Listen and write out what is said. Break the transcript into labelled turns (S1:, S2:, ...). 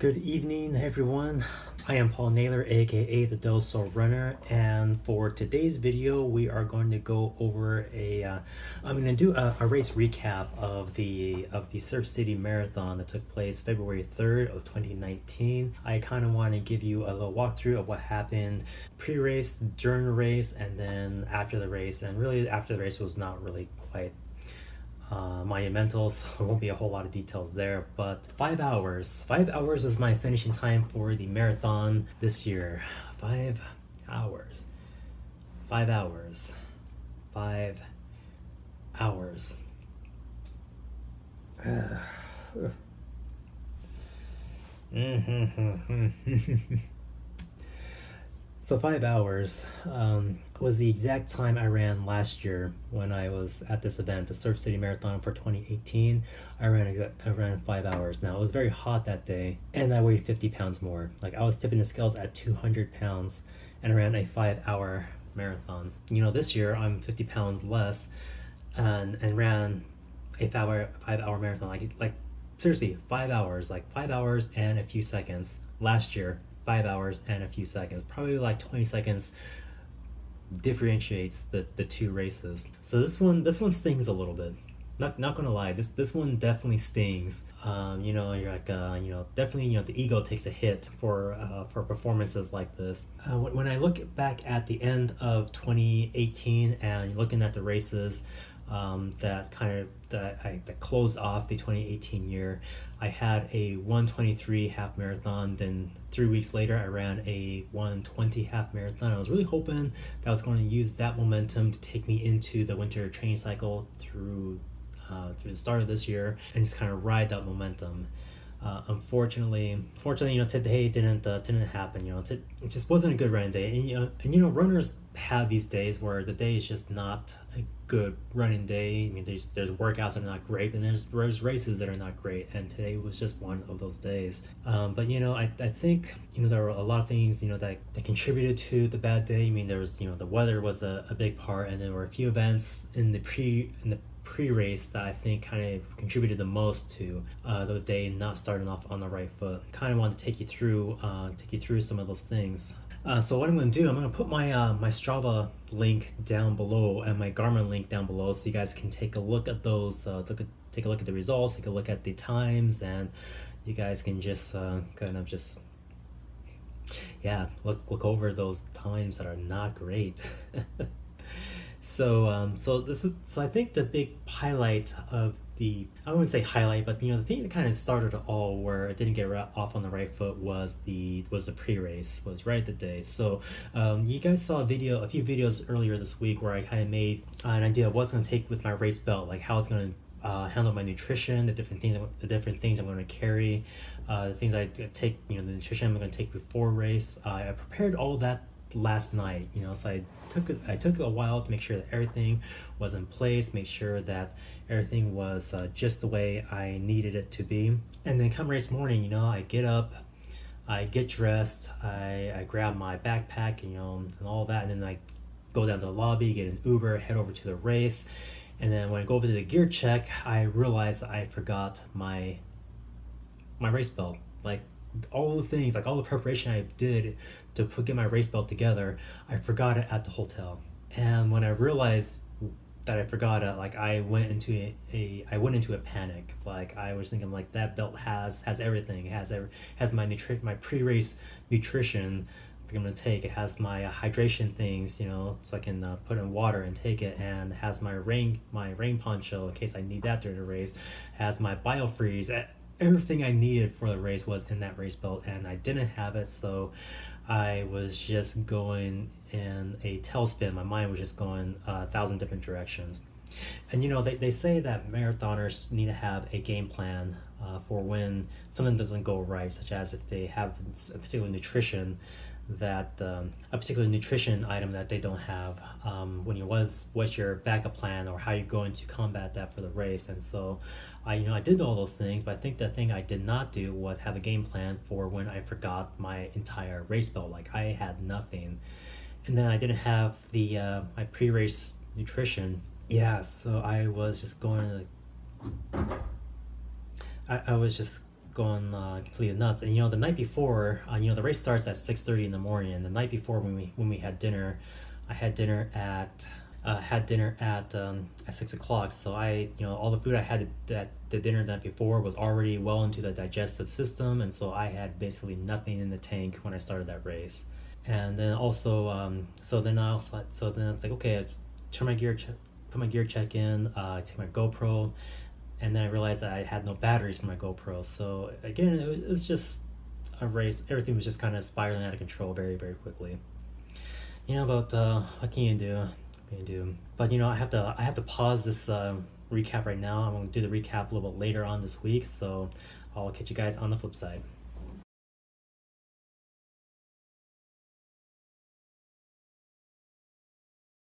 S1: Good evening, everyone. I am Paul Naylor, aka the Delsol Runner, and for today's video, we are going to go over I'm going to do a race recap of the Surf City Marathon that took place February 3rd of 2019. I kind of want to give you a little walkthrough of what happened pre-race, during the race, and then after the race. And really, after the race was not really quite monumental, so there won't be a whole lot of details there, but 5 hours was my finishing time for the marathon this year. 5 hours 5 hours 5 hours. So 5 hours was the exact time I ran last year when I was at this event, the Surf City Marathon for 2018. I ran 5 hours. Now, it was very hot that day, and I weighed 50 pounds more. Like, I was tipping the scales at 200 pounds, and I ran a 5-hour marathon. You know, this year I'm 50 pounds less, and ran a 5-hour marathon. Like seriously, 5 hours, like 5 hours and a few seconds. Last year, 5 hours and a few seconds, probably like 20 seconds differentiates the two races. So this one stings a little bit. Not gonna lie, this one definitely stings. You're like definitely, the ego takes a hit for performances like this. When I look back at the end of 2018 and looking at the races that closed off the 2018 year, I had a 1:23 half marathon. Then 3 weeks later, I ran a 1:20 half marathon. I was really hoping that I was going to use that momentum to take me into the winter training cycle through the start of this year and just kind of ride that momentum. Unfortunately, today didn't happen. It just wasn't a good running day, and runners have these days where the day is just not a good running day. I mean, there's workouts that are not great, and there's races that are not great, and today was just one of those days. But I think there were a lot of things that contributed to the bad day. I mean, there was the weather was a big part, and there were a few events in the pre-race that I think kind of contributed the most to the day not starting off on the right foot. Kind of want to take you through some of those things. So what I'm going to do, I'm going to put my my Strava link down below and my Garmin link down below, so you guys can take a look at those. Take a look at the results, take a look at the times, and you guys can just look over those times that are not great. So I think the big highlight of I wouldn't say highlight, but the thing that kind of started it all, where it didn't get off on the right foot, was the pre-race, was right the day. So you guys saw a few videos earlier this week where I kind of made an idea of what I was going to take with my race belt, like how I was going to handle my nutrition, the different things I'm going to carry, the things I take, the nutrition I'm going to take before race. I prepared all that last night, so I took a while to make sure that everything was in place, make sure that everything was just the way I needed it to be. And then come race morning, I get up, I get dressed, I grab my backpack, and all that, and then I go down to the lobby, get an Uber, head over to the race. And then when I go over to the gear check, I realized that I forgot my race belt. Like, all the things, like all the preparation I did to get my race belt together, I forgot it at the hotel. And when I realized that I forgot it, like, I went into a panic. Like, I was thinking, like, that belt has everything. It has my pre-race nutrition that I'm gonna take. It has my hydration things, so I can put in water and take it, and it has my rain poncho in case I need that during the race. It has my biofreeze. Everything I needed for the race was in that race belt, and I didn't have it, so I was just going in a tailspin. My mind was just going 1,000 different directions. And they say that marathoners need to have a game plan for when something doesn't go right, such as if they have a particular nutrition item that they don't have. What's your backup plan, or how you're going to combat that for the race. And so I did all those things, but I think the thing I did not do was have a game plan for when I forgot my entire race belt. Like, I had nothing, and then I didn't have the my pre-race nutrition. So I was just going I was just completely nuts. And the night before, the race starts at 6:30 in the morning. And the night before, when we had dinner, I had dinner at 6 o'clock. So all the food I had at the dinner the night before was already well into the digestive system, and so I had basically nothing in the tank when I started that race. And then also, so then I was like, okay, turn my gear, put my gear check in, take my GoPro, and then I realized that I had no batteries for my GoPro. So again, it was just a race. Everything was just kind of spiraling out of control very, very quickly. But what can you do? What can you do? But I have to pause this recap right now. I'm gonna do the recap a little bit later on this week. So I'll catch you guys on the flip side.